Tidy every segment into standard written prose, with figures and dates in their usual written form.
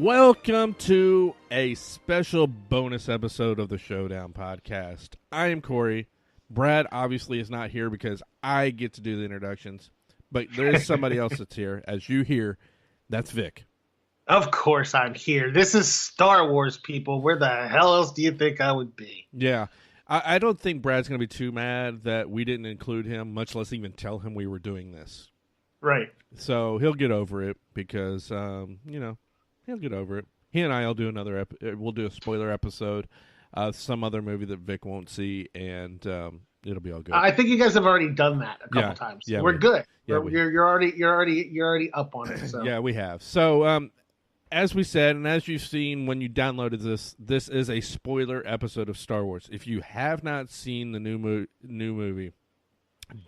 Welcome to a special bonus episode of the Showdown Podcast. I am Corey. Brad obviously is not here because I get to do the introductions, but there is somebody else that's here. As you hear, that's Vic. Of course I'm here. This is Star Wars, people. Where the hell else do you think I would be? Yeah. I don't think Brad's going to be too mad that we didn't include him, much less even tell him we were doing this. Right. So he'll get over it because, he'll get over it. He and I will do another we'll do a spoiler episode of some other movie that Vic won't see, and it'll be all good. I think you guys have already done that a couple times. Yeah, we're good. Yeah, you're already up on it. So. Yeah, we have. So, as we said, and as you've seen when you downloaded this is a spoiler episode of Star Wars. If you have not seen the new movie,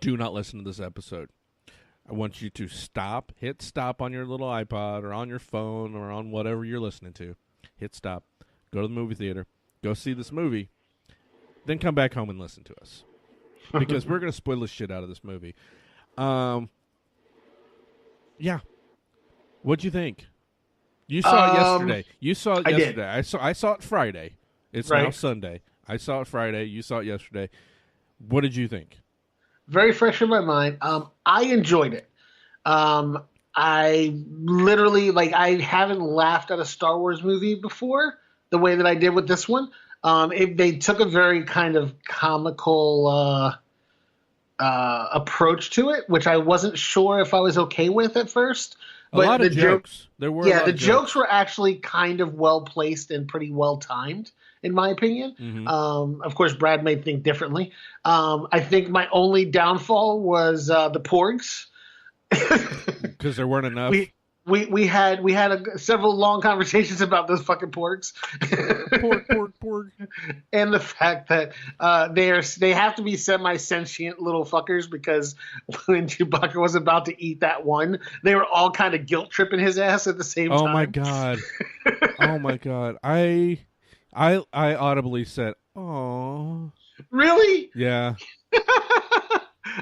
do not listen to this episode. I want you to hit stop on your little iPod or on your phone or on whatever you're listening to. Hit stop. Go to the movie theater. Go see this movie. Then come back home and listen to us. Because we're going to spoil the shit out of this movie. Yeah. What'd you think? You saw it yesterday. You saw it yesterday. I saw it Friday. It's now Sunday. I saw it Friday. You saw it yesterday. What did you think? Very fresh in my mind. I enjoyed it. I literally, I haven't laughed at a Star Wars movie before the way that I did with this one. They took a very kind of comical approach to it, which I wasn't sure if I was okay with at first. But a lot of jokes. There were the jokes were actually kind of well placed and pretty well timed, in my opinion. Mm-hmm. Of course, Brad may think differently. I think my only downfall was the porgs. Because there weren't enough. We had several long conversations about those fucking porgs. Porg. And the fact that they have to be semi-sentient little fuckers, because when Chewbacca was about to eat that one, they were all kind of guilt tripping his ass at the same time. Oh my god. Oh my god. I audibly said, "Oh." Really? Yeah.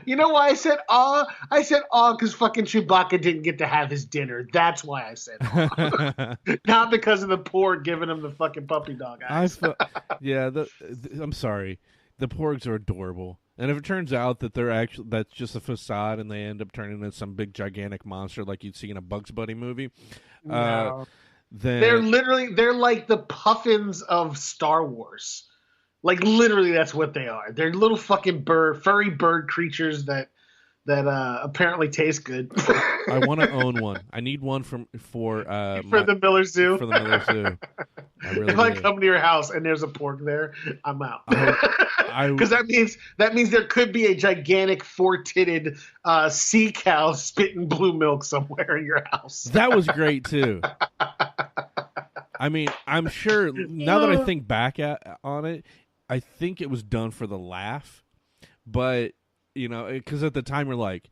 You know why I said aw? I said aw because fucking Chewbacca didn't get to have his dinner. That's why I said aw. Not because of the porg giving him the fucking puppy dog eyes. I'm sorry. The porgs are adorable. And if it turns out that that's just a facade and they end up turning into some big gigantic monster like you'd see in a Bugs Bunny movie, no. Then they're like the puffins of Star Wars. Like, literally, that's what they are. They're little fucking furry bird creatures that apparently taste good. I want to own one. I need one for the Miller Zoo. For the Miller Zoo. If I come to your house and there's a pork there, I'm out. Because that means there could be a gigantic four-titted sea cow spitting blue milk somewhere in your house. That was great too. I mean, I'm sure now that I think back on it, I think it was done for the laugh, but because at the time you're like,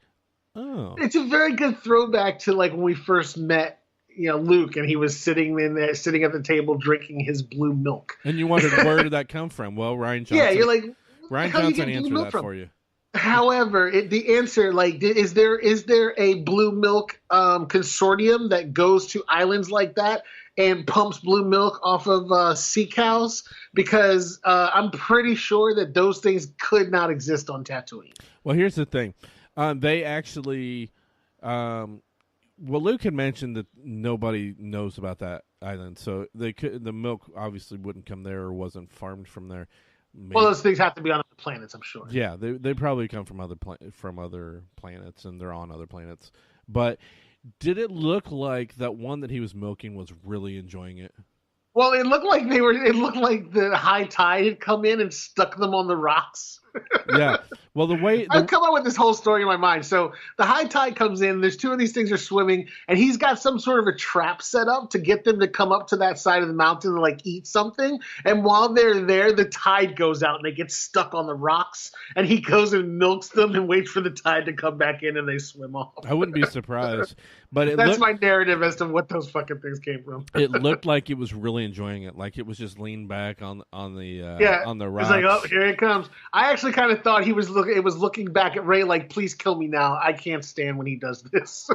oh, it's a very good throwback to like when we first met, Luke, and he was sitting at the table drinking his blue milk, and you wondered where did that come from? Well, Ryan Johnson. Yeah, you're like, Ryan Johnson answered that for you. However, the answer, is there a blue milk consortium that goes to islands like that and pumps blue milk off of sea cows? Because I'm pretty sure that those things could not exist on Tatooine. Well, here's the thing. They actually, Luke had mentioned that nobody knows about that island, so the milk obviously wouldn't come there or wasn't farmed from there. Maybe. Well, those things have to be on other planets, I'm sure. Yeah, they probably come from other planets, and they're on other planets. But did it look like that one that he was milking was really enjoying it? Well, it looked like the high tide had come in and stuck them on the rocks. Yeah. Well, I've come up with this whole story in my mind. So the high tide comes in. There's two of these things are swimming, and he's got some sort of a trap set up to get them to come up to that side of the mountain and eat something. And while they're there, the tide goes out and they get stuck on the rocks. And he goes and milks them and waits for the tide to come back in, and they swim off. I wouldn't be surprised. But that's my narrative as to what those fucking things came from. It looked like it was really enjoying it, like it was just leaned back on the on the rocks. It's like, oh, here it comes. I actually kind of thought it was looking back at Rey like, please kill me now. I can't stand when he does this.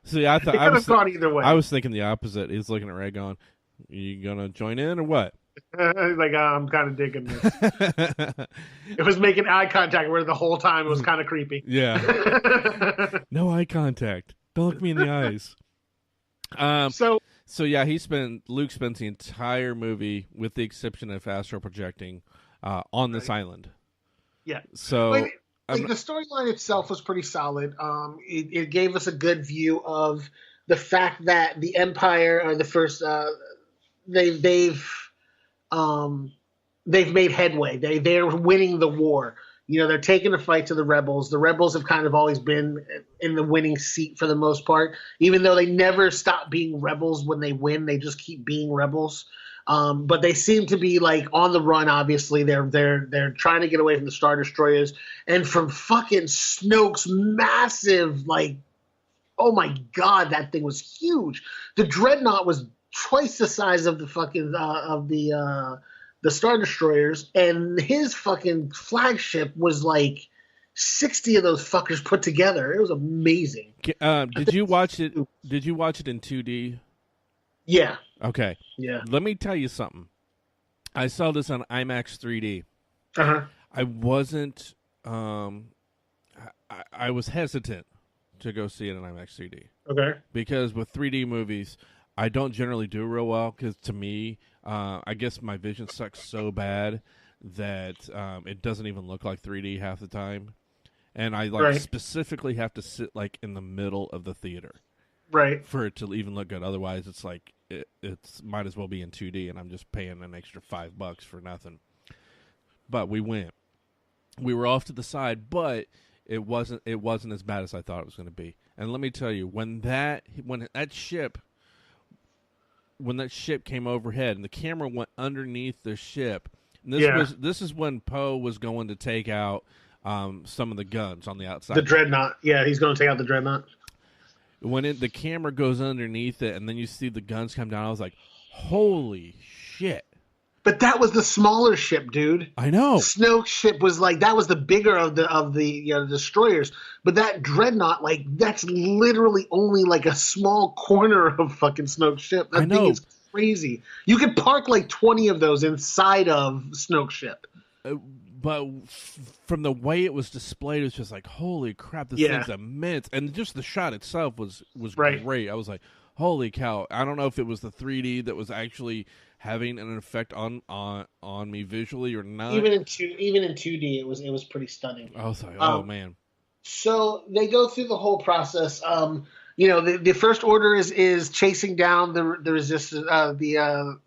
See, I thought It could have gone either way. I was thinking the opposite. He's looking at Ray going, "You gonna join in or what?" He's like, I'm kind of digging this. It was making eye contact where the whole time it was kind of creepy. Yeah. No eye contact. Don't look me in the eyes. So yeah, Luke spends the entire movie, with the exception of astral projecting, on this island. Yeah. So the storyline itself was pretty solid. It gave us a good view of the fact that the Empire, or the first, they've made headway. They're winning the war. They're taking the fight to the rebels. The rebels have kind of always been in the winning seat for the most part, even though they never stop being rebels when they win. They just keep being rebels. But they seem to be like on the run. Obviously, they're trying to get away from the Star Destroyers and from fucking Snoke's massive, like, oh my god, that thing was huge. The Dreadnought was twice the size of the fucking the Star Destroyers, and his fucking flagship was like 60 of those fuckers put together. It was amazing. Did you watch it? Did you watch it in 2D? Yeah. Okay. Yeah. Let me tell you something. I saw this on IMAX 3D. Uh-huh. I wasn't. I was hesitant to go see it in IMAX 3D. Okay. Because with 3D movies, I don't generally do real well. Because to me, I guess my vision sucks so bad that it doesn't even look like 3D half the time, and I specifically have to sit like in the middle of the theater, right, for it to even look good. Otherwise, it's like it's might as well be in 2D, and I'm just paying an extra $5 for nothing. But we went. We were off to the side, but it wasn't as bad as I thought it was going to be. And let me tell you, when that ship came overhead and the camera went underneath the ship, and this is when Poe was going to take out some of the guns on the outside. The Dreadnought. Yeah, he's going to take out the Dreadnought. When the camera goes underneath it and then you see the guns come down, I was like, holy shit. But that was the smaller ship, dude. I know. Snoke's ship was like, that was the bigger of the destroyers. But that Dreadnought, like, that's literally only like a small corner of fucking Snoke's ship. That thing is crazy. You could park like 20 of those inside of Snoke's ship. But from the way it was displayed, it was just like, holy crap, this thing's immense. And just the shot itself was great. I was like, holy cow. I don't know if it was the 3D that was actually having an effect on me visually or not. Even in 2D, it was pretty stunning. I was like, oh man. So they go through the whole process. The First Order is chasing down the resistance, the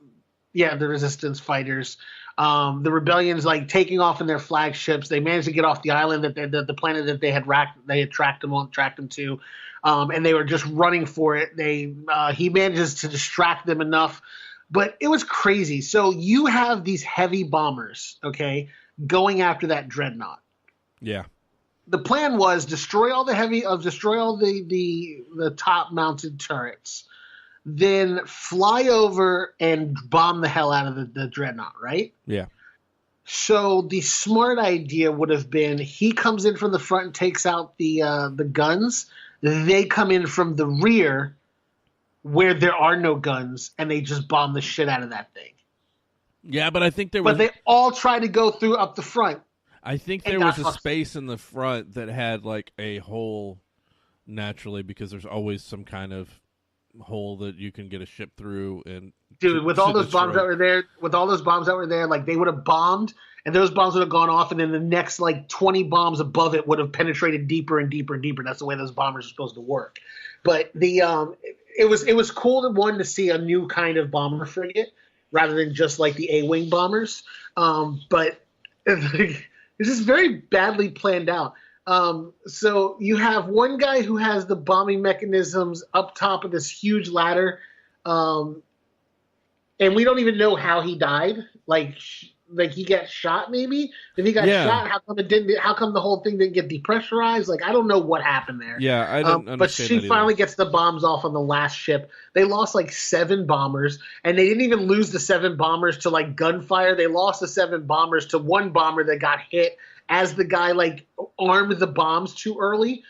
resistance fighters. The rebellion's like taking off in their flagships. They managed to get off the island the planet that they had tracked them to, and they were just running for it. He manages to distract them enough. But it was crazy. So you have these heavy bombers, okay, going after that Dreadnought. Yeah. The plan was destroy all the top mounted turrets, then fly over and bomb the hell out of the Dreadnought, right? Yeah. So the smart idea would have been he comes in from the front and takes out the guns. They come in from the rear, where there are no guns, and they just bomb the shit out of that thing. Yeah, but I think But they all try to go through up the front. I think there was a space in the front that had like a hole naturally, because there's always some kind of hole that you can get a ship through. And dude, with all those bombs that were there, like they would have bombed, and those bombs would have gone off, and then the next like 20 bombs above it would have penetrated deeper and deeper and deeper. That's the way those bombers are supposed to work. But it was cool to see a new kind of bomber frigate rather than just like the A-wing bombers. But it's just very badly planned out. So you have one guy who has the bombing mechanisms up top of this huge ladder, and we don't even know how he died. Like he got shot, maybe. If he got shot, how come the whole thing didn't get depressurized? Like, I don't know what happened there. Yeah, I didn't understand. But she finally gets the bombs off on the last ship. They lost like 7 bombers, and they didn't even lose the 7 bombers to like gunfire. They lost the 7 bombers to one bomber that got hit as the guy like armed the bombs too early,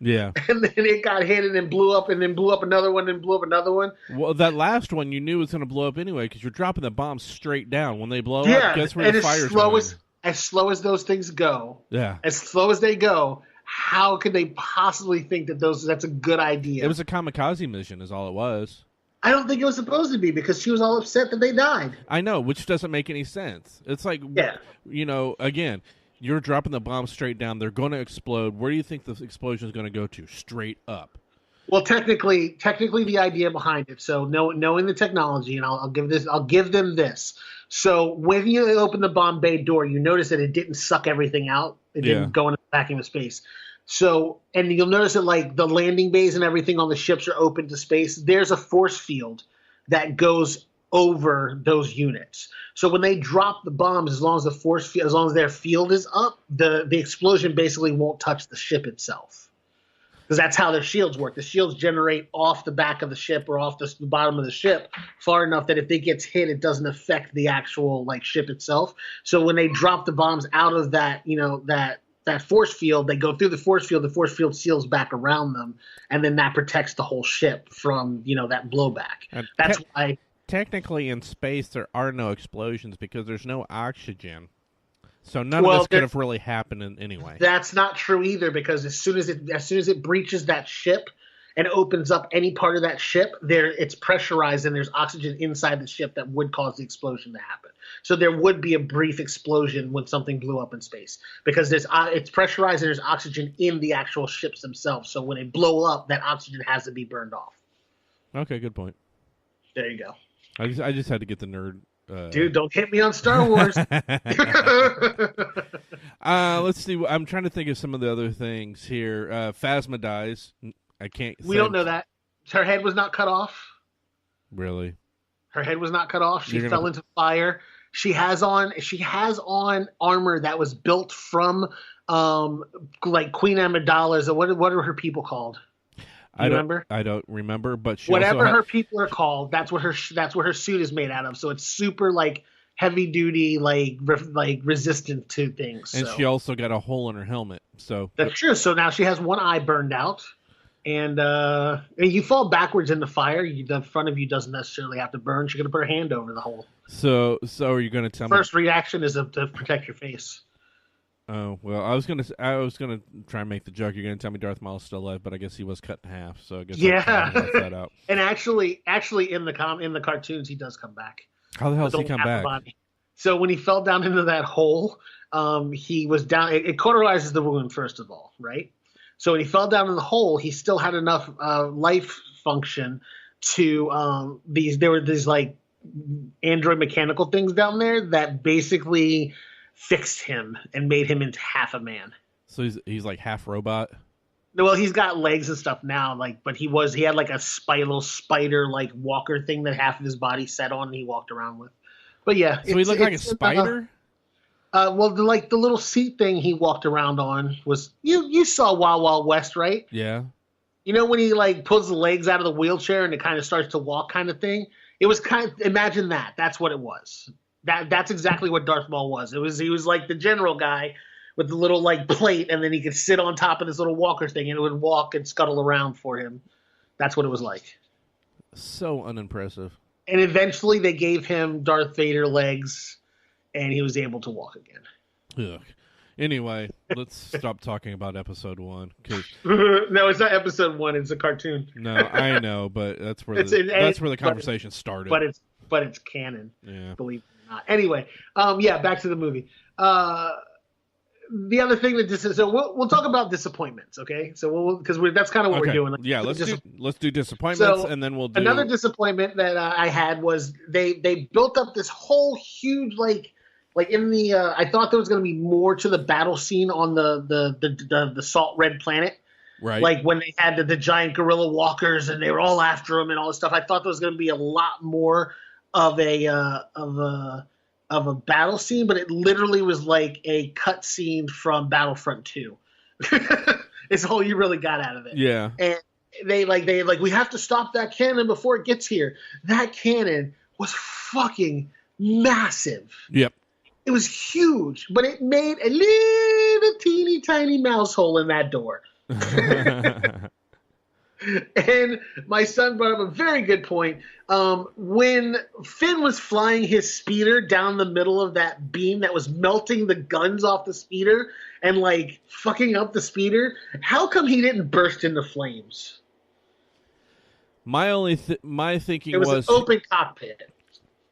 Yeah. And then it got hit and then blew up and then blew up another one and blew up another one. Well, that last one you knew was going to blow up anyway because you're dropping the bombs straight down. When they blow up, guess where the fire's going? As slow as those things go, as slow as they go, how could they possibly think that that's a good idea? It was a kamikaze mission is all it was. I don't think it was supposed to be because she was all upset that they died. I know, which doesn't make any sense. It's like, again, you're dropping the bomb straight down. They're going to explode. Where do you think the explosion is going to go to? Straight up. Well, technically, the idea behind it. So, knowing the technology, and I'll give them this. So, when you open the bomb bay door, you notice that it didn't suck everything out. It didn't go into the vacuum of space. So, and you'll notice that like the landing bays and everything on the ships are open to space. There's a force field that goes over those units. So when they drop the bombs, as long as their field is up, the explosion basically won't touch the ship itself. Because that's how their shields work. The shields generate off the back of the ship or off the bottom of the ship far enough that if it gets hit, it doesn't affect the actual like ship itself. So when they drop the bombs out of that, that force field, they go through the force field seals back around them, and then that protects the whole ship from, that blowback. That's why technically in space there are no explosions because there's no oxygen. So none of this could have really happened anyway. That's not true either because as soon as it breaches that ship and opens up any part of that ship, it's pressurized and there's oxygen inside the ship that would cause the explosion to happen. So there would be a brief explosion when something blew up in space because it's pressurized and there's oxygen in the actual ships themselves. So when they blow up, that oxygen has to be burned off. Okay, good point. There you go. I just had to get the nerd. Dude, don't hit me on Star Wars. Let's see. I'm trying to think of some of the other things here. Phasma dies. We don't know that. Her head was not cut off. Really? Her head was not cut off. She fell into fire. She has on armor that was built from like Queen Amidala's. What are her people called? Remember? I don't remember, but whatever her people are called, that's what her suit is made out of. So it's super like heavy duty, like resistant to things. And she also got a hole in her helmet. So that's true. So now she has one eye burned out. And you fall backwards in the fire. The front of you doesn't necessarily have to burn. She's going to put her hand over the hole. So are you going to tell me? First reaction is to protect your face. Oh well, I was gonna try and make the joke. You're gonna tell me Darth Maul's still alive, but I guess he was cut in half. So I guess that out. And actually, in the cartoons, he does come back. How the hell does he come back? Body. So when he fell down into that hole, he was down. It cauterizes the wound first of all, right? So when he fell down in the hole, he still had enough life function to there were these like android mechanical things down there that basically fixed him and made him into half a man. So he's like half robot. Well, he's got legs and stuff now, but he had like a little spider like walker thing that half of his body sat on and he walked around with. But yeah, so he looked like a spider. Well, the little seat thing he walked around on was you saw Wild Wild West, right? Yeah. You know when he like pulls the legs out of the wheelchair and it kind of starts to walk, kind of thing. It was imagine that. That's what it was. That's exactly what Darth Maul was. He was like the general guy with the little like plate, and then he could sit on top of this little walker thing, and it would walk and scuttle around for him. That's what it was like. So unimpressive. And eventually, they gave him Darth Vader legs, and he was able to walk again. Ugh. Anyway, let's stop talking about episode 1. No, it's not episode 1. It's a cartoon. No, I know, but that's where the conversation started. But it's canon. Yeah. Believe it or not. Anyway, back to the movie. The other thing so we'll talk about disappointments, okay? So because that's kind of what we're doing. Yeah, let's do disappointments, and then we'll do another disappointment that I had was they built up this whole huge like in the I thought there was going to be more to the battle scene on the Salt Red Planet. Right. Like when they had the giant gorilla walkers and they were all after him and all this stuff. I thought there was going to be a lot more of a battle scene, but it literally was like a cut scene from Battlefront 2. It's all you really got out of it. Yeah. And they we have to stop that cannon before it gets here. That cannon was fucking massive. Yep. It was huge, but it made a little teeny tiny mouse hole in that door. And my son brought up a very good point. When Finn was flying his speeder down the middle of that beam that was melting the guns off the speeder and like fucking up the speeder, how come he didn't burst into flames? My thinking was an open cockpit.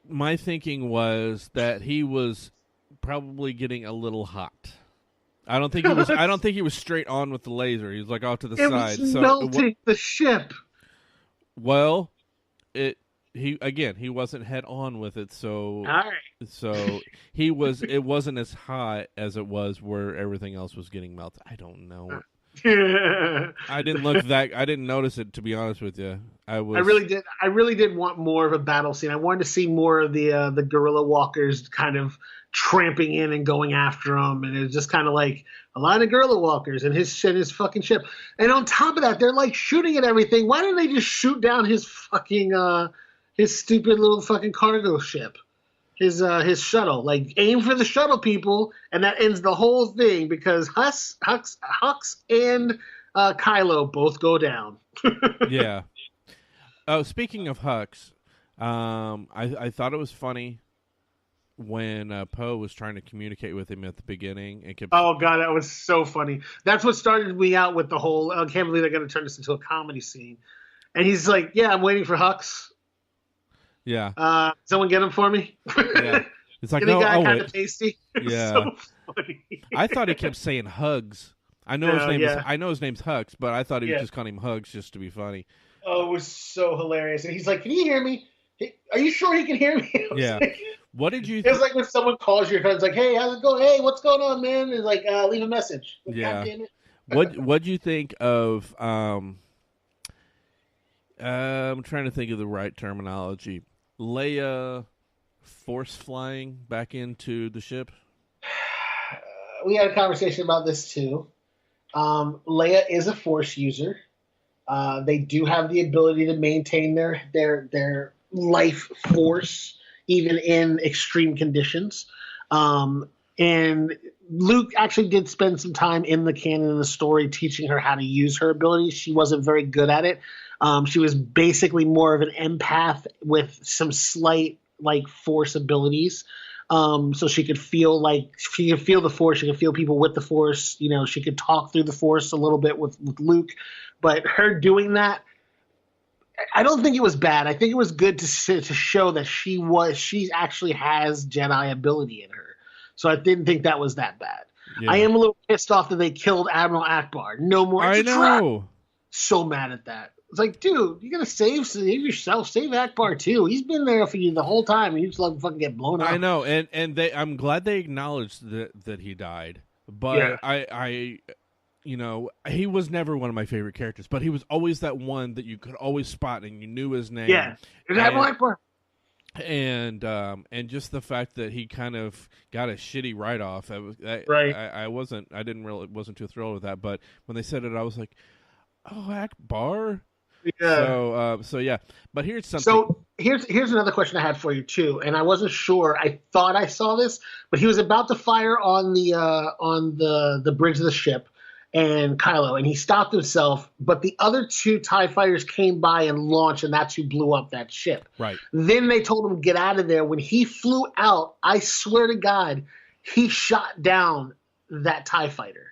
My thinking was that he was probably getting a little hot. I don't think he was straight on with the laser. He was like off to the side. It was melting the ship. Well, he wasn't head on with it, so all right. So it wasn't as hot as it was where everything else was getting melted. I don't know. I didn't notice it, to be honest with you. I really did want more of a battle scene. I wanted to see more of the guerrilla walkers kind of tramping in and going after him, and it was just kind of like a line of guerrilla walkers and his fucking ship. And on top of that, they're like shooting at everything. Why didn't they just shoot down his fucking his stupid little fucking cargo ship? His shuttle, like aim for the shuttle, people, and that ends the whole thing because Hux and Kylo both go down. Yeah. Oh, speaking of Hux, I thought it was funny when Poe was trying to communicate with him at the beginning. Oh god, that was so funny. That's what started me out with the whole. I can't believe they're going to turn this into a comedy scene. And he's like, "Yeah, I'm waiting for Hux." Yeah. Someone get him for me. Yeah. It's like, no, kind of tasty. Yeah. So funny. I thought he kept saying Hugs. I know his name's Hux, but I thought he was just calling him Hugs just to be funny. Oh, it was so hilarious. And he's like, "Can you hear me? Are you sure he can hear me?" Yeah. What did you? It's like when someone calls your friend, it's like, "Hey, how's it going? Hey, what's going on, man?" It's like, leave a message. Like, yeah. God damn it. What'd you think of? I'm trying to think of the right terminology. Leia force flying back into the ship. We had a conversation about this too. Leia is a force user. They do have the ability to maintain their life force even in extreme conditions. And Luke actually did spend some time in the canon of the story teaching her how to use her abilities. She wasn't very good at it. She was basically more of an empath with some slight like force abilities. So she could feel the force. She could feel people with the force. You know, she could talk through the force a little bit with Luke. But her doing that, I don't think it was bad. I think it was good to show that she actually has Jedi ability in her. So I didn't think that was that bad. Yeah. I am a little pissed off that they killed Admiral Akbar. No more. I know. So mad at that. It's like, dude, you gotta save yourself. Save Akbar too. He's been there for you the whole time, and you just let him fucking get blown up. I know, and I'm glad they acknowledged that he died. But yeah. I he was never one of my favorite characters, but he was always that one that you could always spot and you knew his name. Yeah, Admiral Akbar. And just the fact that he kind of got a shitty write-off. I wasn't too thrilled with that. But when they said it, I was like, oh, Akbar. Yeah. So yeah. But here's something. So here's another question I had for you too, and I wasn't sure. I thought I saw this, but he was about to fire on the bridge of the ship, and Kylo, and he stopped himself. But the other two TIE fighters came by and launched, and that's who blew up that ship. Right. Then they told him get out of there. When he flew out, I swear to God, he shot down that TIE fighter.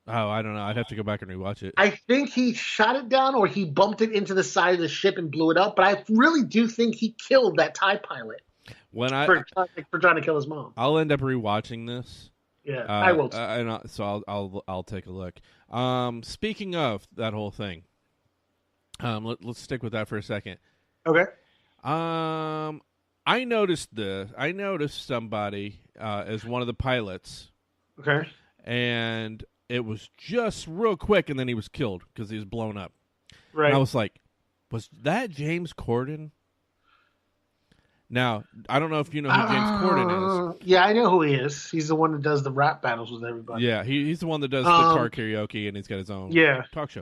Oh, I don't know. I'd have to go back and rewatch it. I think he shot it down or he bumped it into the side of the ship and blew it up. But I really do think he killed that TIE pilot for trying to kill his mom. I'll end up rewatching this. Yeah, I will. So I'll take a look. Speaking of that whole thing, let's stick with that for a second. Okay. I noticed somebody as one of the pilots. Okay. And it was just real quick, and then he was killed because he was blown up. Right. And I was like, was that James Corden? Now, I don't know if you know who James Corden is. Yeah, I know who he is. He's the one that does the rap battles with everybody. Yeah, he's the one that does the car karaoke, and he's got his own talk show.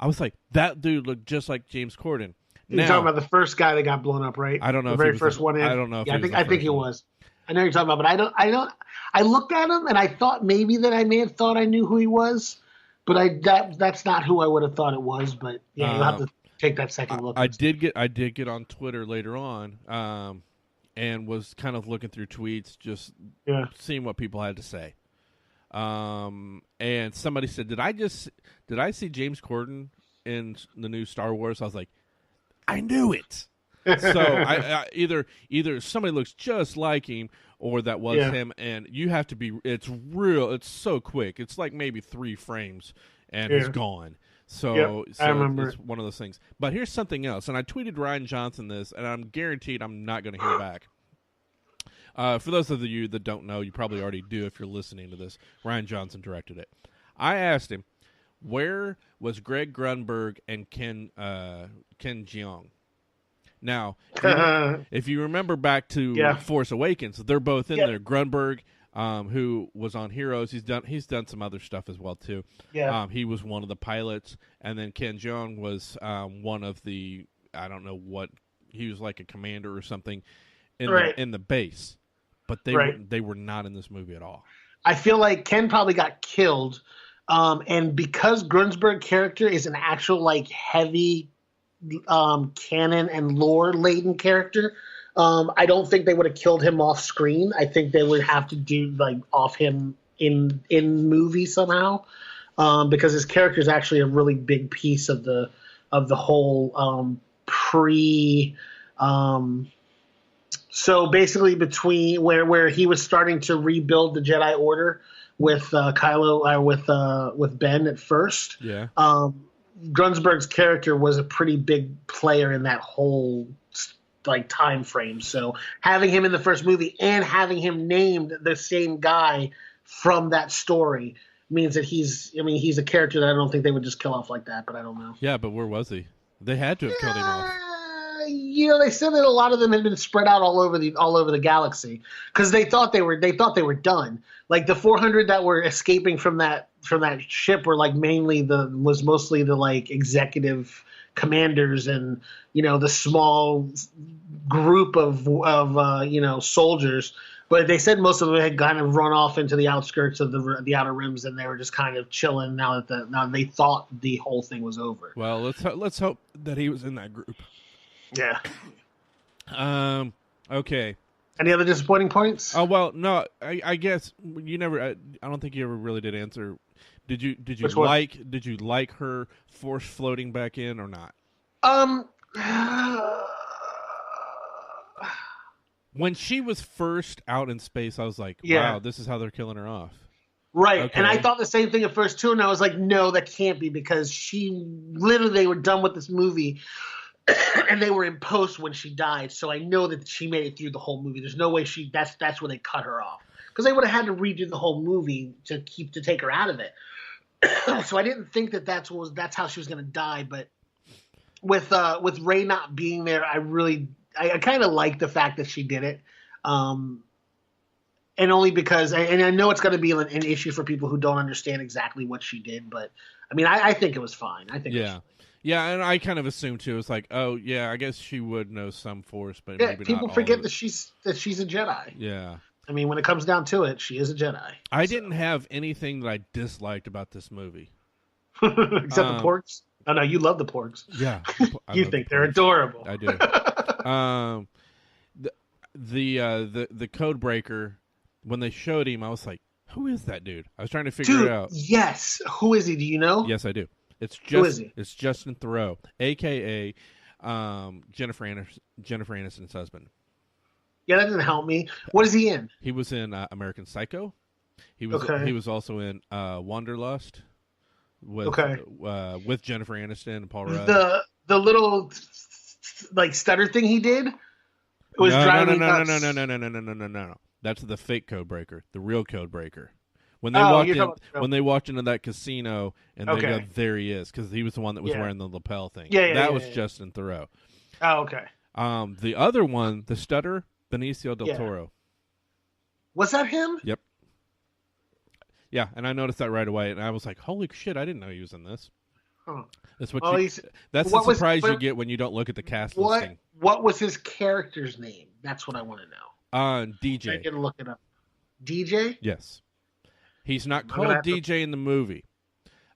I was like, that dude looked just like James Corden. You're talking about the first guy that got blown up, right? I don't know. The very first one in. I don't know. I think he was. I know you're talking about, but I don't. I looked at him and I thought maybe that I may have thought I knew who he was, But that's not who I would have thought it was. But yeah, you'll have to take that second look. I did get on Twitter later on, and was kind of looking through tweets, just seeing what people had to say. And somebody said, did I see James Corden in the new Star Wars? I was like, I knew it. So I either somebody looks just like him, or that was him. And you have to be. It's so quick. It's like maybe 3 frames, and it's gone. So I remember. It's one of those things. But here's something else, and I tweeted Ryan Johnson this, and I'm guaranteed I'm not going to hear back. For those of you that don't know, you probably already do if you're listening to this. Ryan Johnson directed it. I asked him, where was Greg Grunberg and Ken Jeong? Now, if you remember back to Force Awakens, they're both in there. Grunberg, who was on Heroes, he's done some other stuff as well too. Yeah. He was one of the pilots, and then Ken Jeong was one of the, I don't know what, he was like a commander or something in the base. But they were not in this movie at all. I feel like Ken probably got killed, and because Grunsberg's character is an actual like heavy canon and lore laden character, I don't think they would have killed him off screen. I think they would have to do like off him in movie somehow, because his character is actually a really big piece of the whole pre. So basically, between where he was starting to rebuild the Jedi Order with Kylo, with Ben at first, Grunsberg's character was a pretty big player in that whole like time frame. So having him in the first movie and having him named the same guy from that story means that he's a character that I don't think they would just kill off like that. But I don't know. Yeah, but where was he? They had to have killed him off. They said that a lot of them had been spread out all over the galaxy because they thought they were done. Like the 400 that were escaping from that ship were like mostly the like executive commanders and the small group of soldiers. But they said most of them had kind of run off into the outskirts of the outer rims, and they were just kind of chilling now they thought the whole thing was over. Well, let's hope that he was in that group. Yeah. Okay. Any other disappointing points? Oh well, no. I guess you never. I don't think you ever really did answer. Did you like her force floating back in or not? When she was first out in space, I was like, wow, this is how they're killing her off. Right. Okay. And I thought the same thing at first too, and I was like, no, that can't be, because they were done with this movie. And they were in post when she died, so I know that she made it through the whole movie. There's no way that's where they cut her off, because they would have had to redo the whole movie to take her out of it. So I didn't think that's how she was going to die. But with Rey not being there, I kind of like the fact that she did it, and only because and I know it's going to be an issue for people who don't understand exactly what she did. But I mean, I think it was fine. I think. Yeah. Yeah, and I kind of assumed too. It's like, oh yeah, I guess she would know some force, but maybe people not forget that she's a Jedi. Yeah, I mean, when it comes down to it, she is a Jedi. I didn't have anything that I disliked about this movie, except the porks. Oh no, you love the porks. Yeah, you think they're adorable. I do. The code breaker, when they showed him, I was like, who is that dude? I was trying to figure it out. Yes, who is he? Do you know? Yes, I do. It's Justin Theroux, a.k.a. Jennifer Aniston's husband. Yeah, that doesn't help me. What is he in? He was in American Psycho. He was also in Wanderlust with Jennifer Aniston and Paul Rudd. The little like stutter thing he did was driving me nuts. No. That's the fake code breaker. The real code breaker. When they walked into that casino and they go, there he is, because he was the one that was wearing the lapel thing. That was Justin Theroux. Oh, okay. The other one, the stutter, Benicio del Toro. Was that him? Yep. Yeah, and I noticed that right away, and I was like, holy shit, I didn't know he was in this. Huh. That's the surprise you get when you don't look at the cast listing. What was his character's name? That's what I want to know. DJ. I can look it up. DJ? Yes. He's not called DJ in the movie.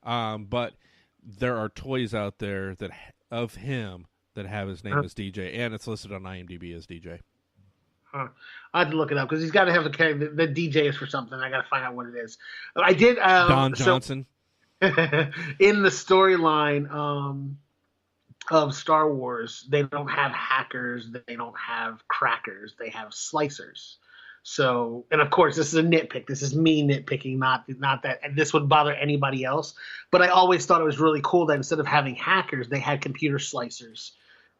But there are toys out there that of him that have his name as DJ, and it's listed on IMDb as DJ. Huh. I have to look it up because he's got to have the DJ is for something. I got to find out what it is. I did. Don Johnson. So, in the storyline of Star Wars, they don't have hackers. They don't have crackers. They have slicers. So, and of course, this is a nitpick. This is me nitpicking, not that. And this would bother anybody else. But I always thought it was really cool that instead of having hackers, they had computer slicers.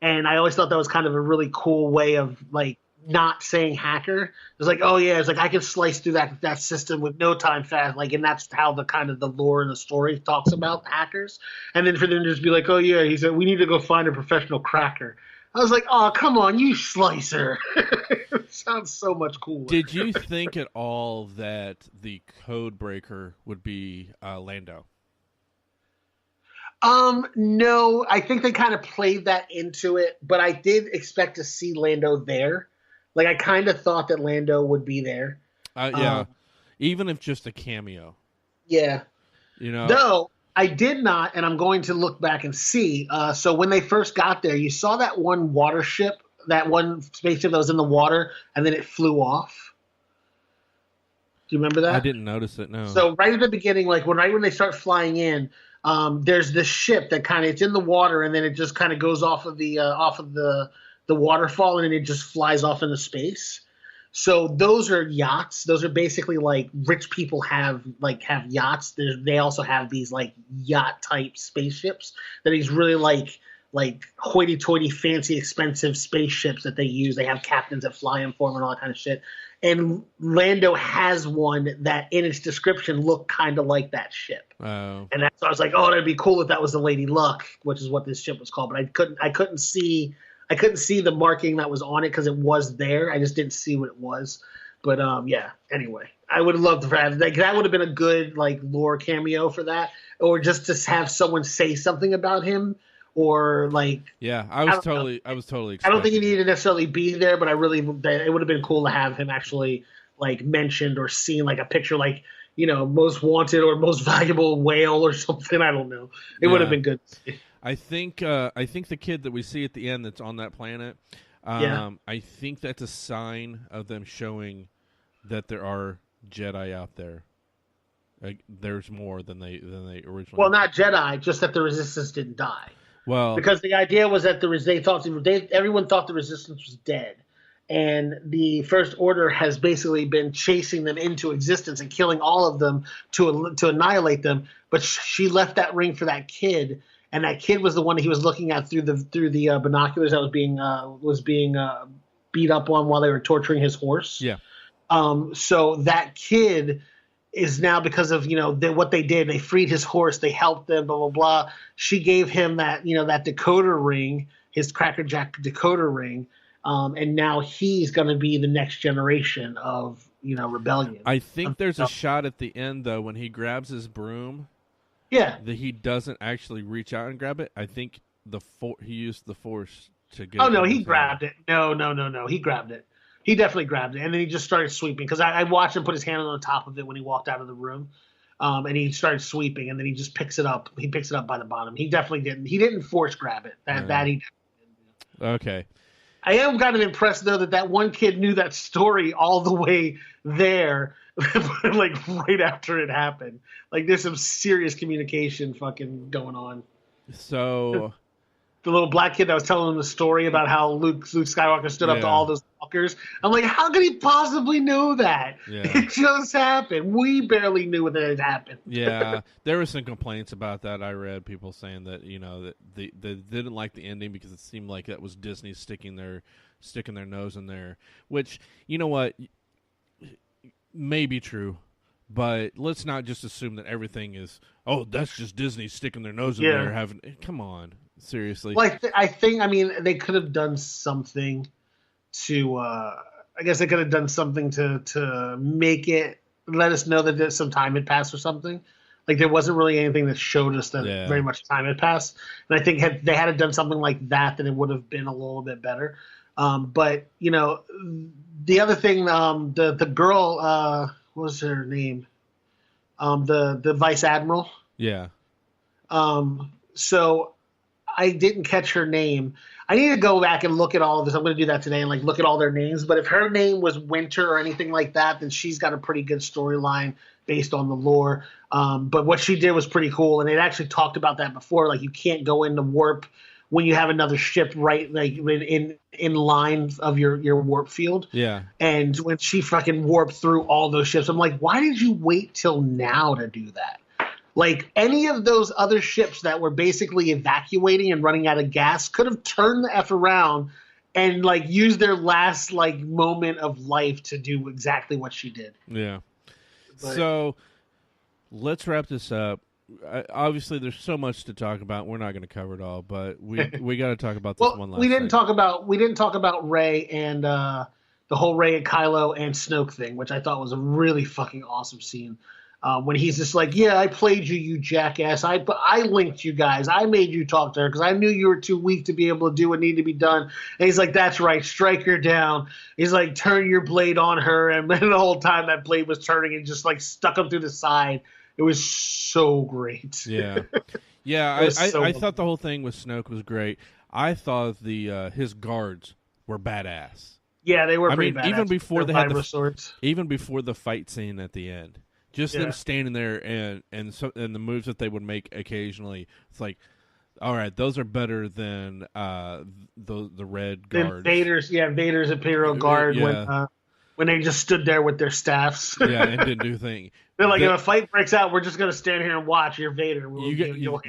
And I always thought that was kind of a really cool way of like not saying hacker. It's like, oh yeah, it's like I can slice through that system with no time fast. Like, and that's how the kind of the lore and the story talks about hackers. And then for them to just be like, oh yeah, he said we need to go find a professional cracker. I was like, oh, come on, you slicer. It sounds so much cooler. Did you think at all that the code breaker would be Lando? No, I think they kind of played that into it, but I did expect to see Lando there. Like, I kind of thought that Lando would be there. Yeah, even if just a cameo. Yeah. You know? No. I did not, and I'm going to look back and see. So when they first got there, you saw that one water ship, that one spaceship that was in the water, and then it flew off. Do you remember that? I didn't notice it, no. So right at the beginning, like right when they start flying in, there's this ship that kind of it's in the water, and then it just kind of goes off of the waterfall, and then it just flies off into space. So those are yachts. Those are basically like rich people have yachts. They also have these like yacht type spaceships that he's really like hoity-toity, fancy, expensive spaceships that they use. They have captains that fly them for them and all that kind of shit. And Lando has one that in its description looked kind of like that ship. Oh. And that's why I was like, oh, that'd be cool if that was the Lady Luck, which is what this ship was called. But I couldn't see the marking that was on it because it was there. I just didn't see what it was. But yeah. Anyway, I would have loved to have that would have been a good like lore cameo for that, or just to have someone say something about him, or like. Yeah, I was totally. I don't think he needed to necessarily be there, but it would have been cool to have him actually like mentioned or seen, like a picture, like most wanted or most valuable whale or something. I don't know. It would have been good. I think the kid that we see at the end that's on that planet, I think that's a sign of them showing that there are Jedi out there. Like, there's more than they originally. Well, not Jedi, just that the Resistance didn't die. Well, because the idea was that everyone thought the Resistance was dead, and the First Order has basically been chasing them into existence and killing all of them to annihilate them. But she left that ring for that kid. And that kid was the one that he was looking at through the binoculars that was being beat up on while they were torturing his horse. Yeah. So that kid is now, because of what they did, they freed his horse, they helped them, blah blah blah. She gave him that that decoder ring, his Cracker Jack decoder ring, and now he's going to be the next generation of rebellion. I think there's a shot at the end though when he grabs his broom. Yeah, that he doesn't actually reach out and grab it. I think he used the force to get. Oh no, he grabbed it. No, he grabbed it. He definitely grabbed it, and then he just started sweeping. Because I watched him put his hand on the top of it when he walked out of the room, and he started sweeping, and then he just picks it up. He picks it up by the bottom. He definitely didn't. He didn't force grab it. That he definitely didn't. Okay. I am kind of impressed though that one kid knew that story all the way there. Like right after it happened, like there's some serious communication fucking going on. So the little black kid that was telling him the story about how Luke Skywalker stood up to all those walkers. I'm like, how could he possibly know that? Yeah. It just happened. We barely knew that it happened. Yeah, there were some complaints about that. I read people saying that that they didn't like the ending because it seemed like that was Disney sticking their nose in there. Which, you know what, may be true, but let's not just assume that everything is. Oh, that's just Disney sticking their nose in there. Come on. Seriously. Well, I think they could have done something to. I guess they could have done something to make it let us know that some time had passed or something. Like there wasn't really anything that showed us that very much time had passed, and I think had they had done something like that, then it would have been a little bit better. But the other thing, the girl, what was her name? The vice admiral. Yeah. So I didn't catch her name. I need to go back and look at all of this. I'm going to do that today and like look at all their names. But if her name was Winter or anything like that, then she's got a pretty good storyline based on the lore. But what she did was pretty cool, and it actually talked about that before. Like you can't go into warp when you have another ship right like in line of your warp field. Yeah. And when she fucking warped through all those ships, I'm like, why did you wait till now to do that? Like any of those other ships that were basically evacuating and running out of gas could have turned the F around and like used their last like moment of life to do exactly what she did. Yeah. So let's wrap this up. Obviously, there's so much to talk about. We're not going to cover it all, but we got to talk about this one last. We didn't talk about Rey and the whole Rey and Kylo and Snoke thing, which I thought was a really fucking awesome scene. When he's just like, yeah, I played you, you jackass. I linked you guys. I made you talk to her because I knew you were too weak to be able to do what needed to be done. And he's like, that's right. Strike her down. He's like, turn your blade on her. And then the whole time that blade was turning and just like stuck him through the side. It was so great. Yeah. Yeah. I thought the whole thing with Snoke was great. I thought his guards were badass. Yeah, they were pretty badass. Even before they had swords. Even before the fight scene at the end. Just them standing there and the moves that they would make occasionally. It's like, all right, those are better than the red guards. Vader's Imperial Guard when they just stood there with their staffs. Yeah, and didn't do a thing. They're like, if a fight breaks out, we're just gonna stand here and watch. You're Vader.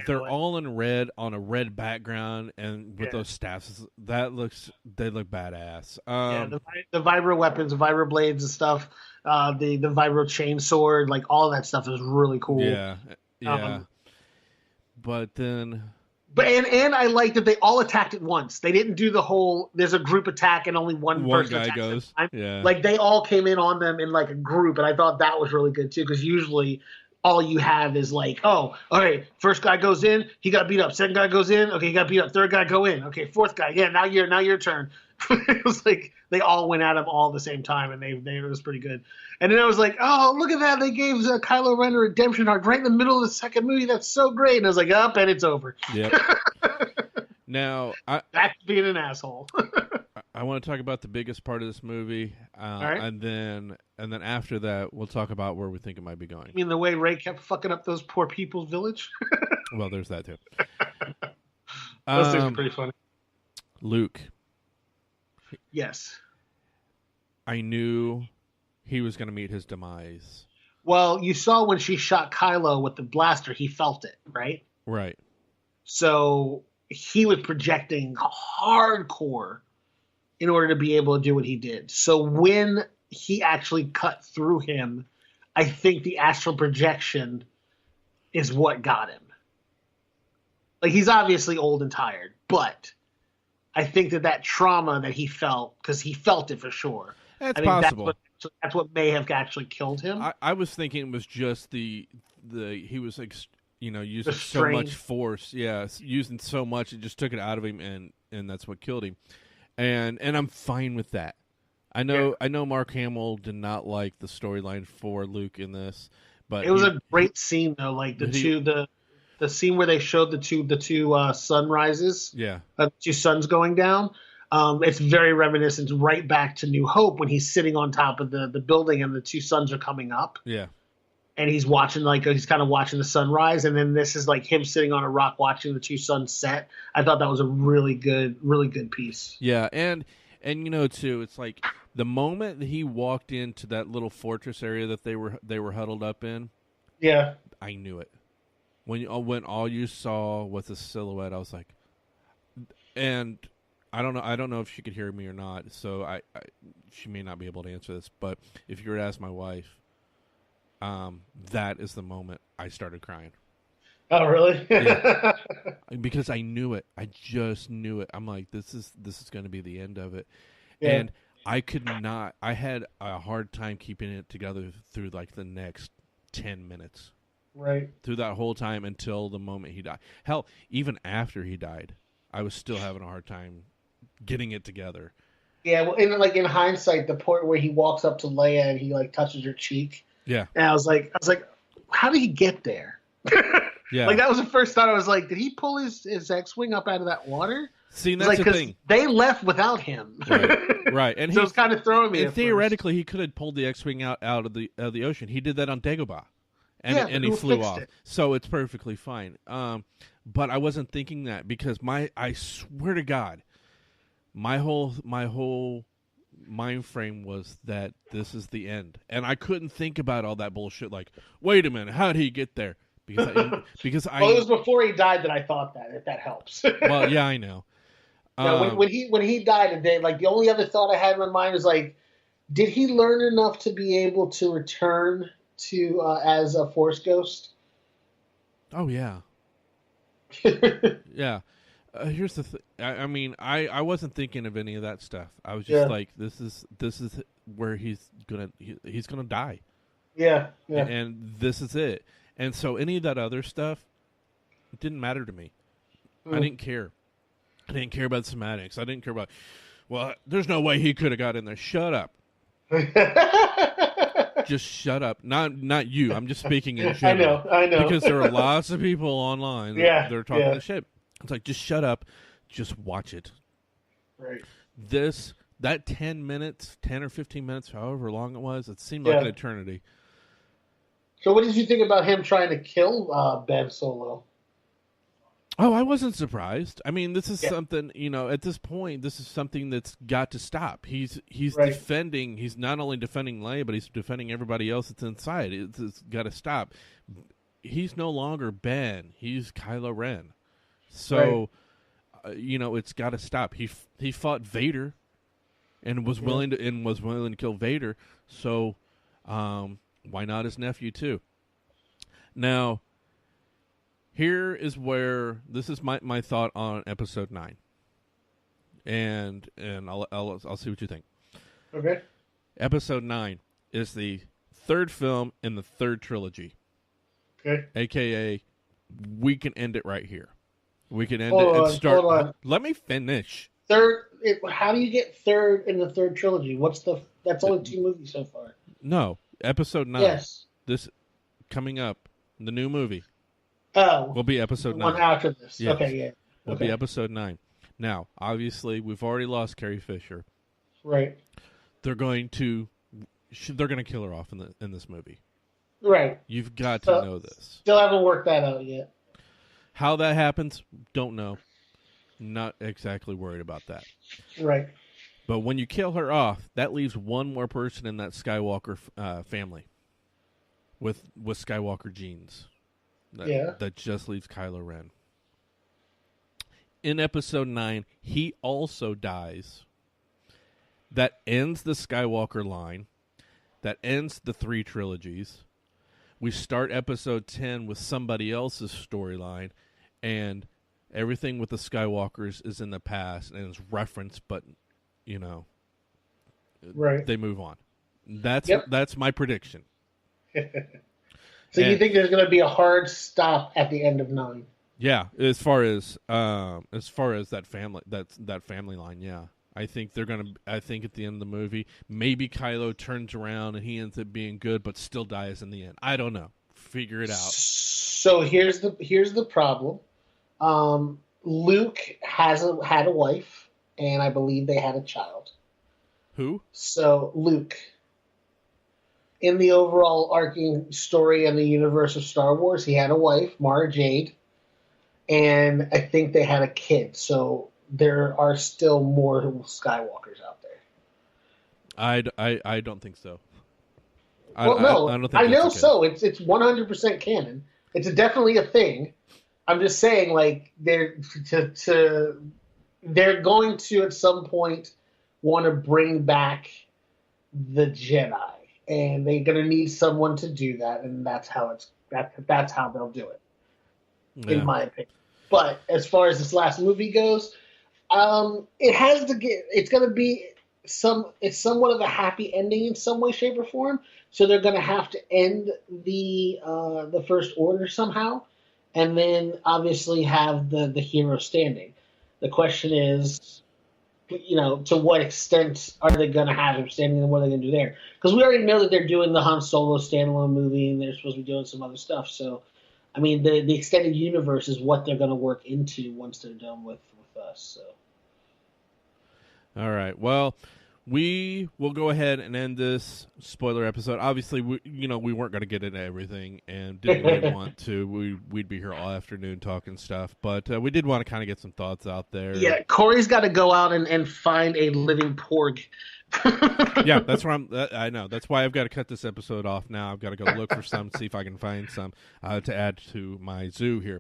They're all in red on a red background, and with those staffs, they look badass. The vibro weapons, the vibro blades and stuff. The vibro chain sword, like all that stuff is really cool. Yeah. But then, and I like that they all attacked at once. They didn't do the whole. There's a group attack and only one person guy goes. Yeah, like they all came in on them in like a group, and I thought that was really good too because usually all you have is like, oh, all right, first guy goes in, he got beat up. Second guy goes in, okay, he got beat up. Third guy go in, okay, fourth guy, yeah, now your turn. It was like they all went at him all at the same time, and it was pretty good. And then I was like, oh, look at that, they gave Kylo Ren a redemption arc right in the middle of the second movie. That's so great. And I was like, up, and it's over. Yep. Now, back to being an asshole. I want to talk about the biggest part of this movie, right. and then after that, we'll talk about where we think it might be going. You mean the way Rey kept fucking up those poor people's village? Well, there's that too. Those things are pretty funny. Luke. Yes. I knew he was going to meet his demise. Well, you saw when she shot Kylo with the blaster, he felt it, right? Right. So he was projecting hardcore in order to be able to do what he did. So when he actually cut through him, I think the astral projection is what got him. Like, he's obviously old and tired, but I think that trauma that he felt, because he felt it for sure. That's possible. That's what may have actually killed him. I was thinking it was just he was using so much force. Yeah, using so much, it just took it out of him, and that's what killed him. And I'm fine with that. I know Mark Hamill did not like the storyline for Luke in this, but it was a great scene though. Like the scene where they showed the two sunrises. Yeah, two suns going down. It's very reminiscent right back to New Hope when he's sitting on top of the building and the two suns are coming up. Yeah. And he's watching, he's kind of watching the sunrise. And then this is like him sitting on a rock watching the two suns set. I thought that was a really good piece. Yeah. And too, it's like the moment that he walked into that little fortress area that they were huddled up in. Yeah. I knew it. When all you saw was a silhouette, I was like, and I don't know if she could hear me or not, so she may not be able to answer this. But if you were to ask my wife, that is the moment I started crying. Oh, really? Yeah. Because I knew it. I just knew it. I'm like, this is going to be the end of it. Yeah. And I could not. I had a hard time keeping it together through like the next 10 minutes. Right. Through that whole time until the moment he died. Hell, even after he died, I was still having a hard time getting it together. Yeah, well, in hindsight, the point where he walks up to Leia and he touches her cheek. Yeah. And I was like, how did he get there? Yeah. Like, that was the first thought. I was like, did he pull his X-Wing up out of that water? See, that's the thing. They left without him. Right. And so it was kind of throwing me. And theoretically, he could have pulled the X-Wing out of the ocean. He did that on Dagobah, and he flew off. So it's perfectly fine. But I wasn't thinking that because I swear to God, my whole mind frame was that this is the end, and I couldn't think about all that bullshit. Like, wait a minute, how did he get there? Because it was before he died that I thought that. If that helps. Well, yeah, I know. When he died, and like the only other thought I had in my mind was like, did he learn enough to be able to return to as a Force ghost? Oh yeah, yeah. Here's the thing. I mean, I wasn't thinking of any of that stuff. I was just like, this is where he's gonna die. Yeah. And this is it. And so any of that other stuff, it didn't matter to me. I didn't care. I didn't care about semantics. I didn't care about. Well, there's no way he could have got in there. Shut up. Just shut up. Not you. I'm just speaking in general. I know. Because there are lots of people online that are talking this shit. It's like, just shut up. Just watch it. Right. That 10 or 15 minutes, however long it was, it seemed like an eternity. So what did you think about him trying to kill Ben Solo? Oh, I wasn't surprised. I mean, this is something, at this point, this is something that's got to stop. He's defending, he's not only defending Leia, but he's defending everybody else that's inside. It's got to stop. He's no longer Ben. He's Kylo Ren. So, it's got to stop. He fought Vader and was willing to kill Vader. So, why not his nephew too? Now, here is where this is my thought on Episode 9, and I'll see what you think. Okay. Episode 9 is the third film in the third trilogy. Okay. AKA, we can end it right here. We can end it and start. Hold on. Let me finish. Third. How do you get third in the third trilogy? That's only 2 movies so far. No, Episode 9. Yes. This coming up, the new movie. Oh. Will be Episode 9. One after this. Yes. Okay, yeah. Will be Episode 9. Now, obviously, we've already lost Carrie Fisher. Right. They're going to kill her off in this movie. Right. You've got to know this. Still haven't worked that out yet. How that happens, don't know. Not exactly worried about that. Right. But when you kill her off, that leaves one more person in that Skywalker family with Skywalker genes. That just leaves Kylo Ren. In Episode 9, he also dies. That ends the Skywalker line. That ends the 3 trilogies. We start Episode 10 with somebody else's storyline, and everything with the Skywalkers is in the past and is referenced, but, right. They move on. That's my prediction. So you think there's going to be a hard stop at the end of 9? Yeah, as far as that family line, yeah. I think at the end of the movie, maybe Kylo turns around and he ends up being good, but still dies in the end. I don't know. Figure it out. So here's the problem. Luke had a wife, and I believe they had a child. Who? So Luke. In the overall arcing story and the universe of Star Wars, he had a wife, Mara Jade, and I think they had a kid. So there are still more Skywalkers out there. I don't think so. I don't think I know so. It's 100% canon. It's definitely a thing. I'm just saying, like, they're going to at some point want to bring back the Jedi. And they're going to need someone to do that, and that's how they'll do it, in my opinion. But as far as this last movie goes, it's going to be it's somewhat of a happy ending in some way, shape, or form. So they're going to have to end the First Order somehow, and then obviously have the hero standing. The question is, to what extent are they going to have him standing, and what are they going to do there? Because we already know that they're doing the Han Solo standalone movie, and they're supposed to be doing some other stuff. So I mean, the extended universe is what they're going to work into once they're done with us. So. All right. Well, we will go ahead and end this spoiler episode. Obviously, we weren't going to get into everything and didn't really want to. We'd be here all afternoon talking stuff, but we did want to kind of get some thoughts out there. Yeah, Corey's got to go out and find a living porg. Yeah, that's where I know. That's why I've got to cut this episode off now. I've got to go look for some, see if I can find some to add to my zoo here.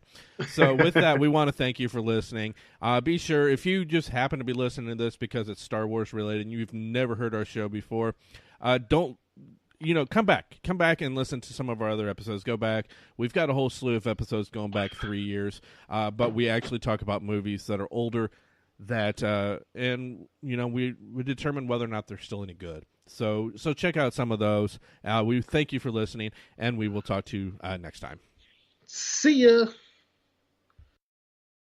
So with that, we want to thank you for listening. Be sure, if you just happen to be listening to this because it's Star Wars related and you've never heard our show before, come back and listen to some of our other episodes. Go back. We've got a whole slew of episodes going back 3 years, but we actually talk about movies that are older we determine whether or not they're still any good. So check out some of those. We thank you for listening, and we will talk to you next time. See ya.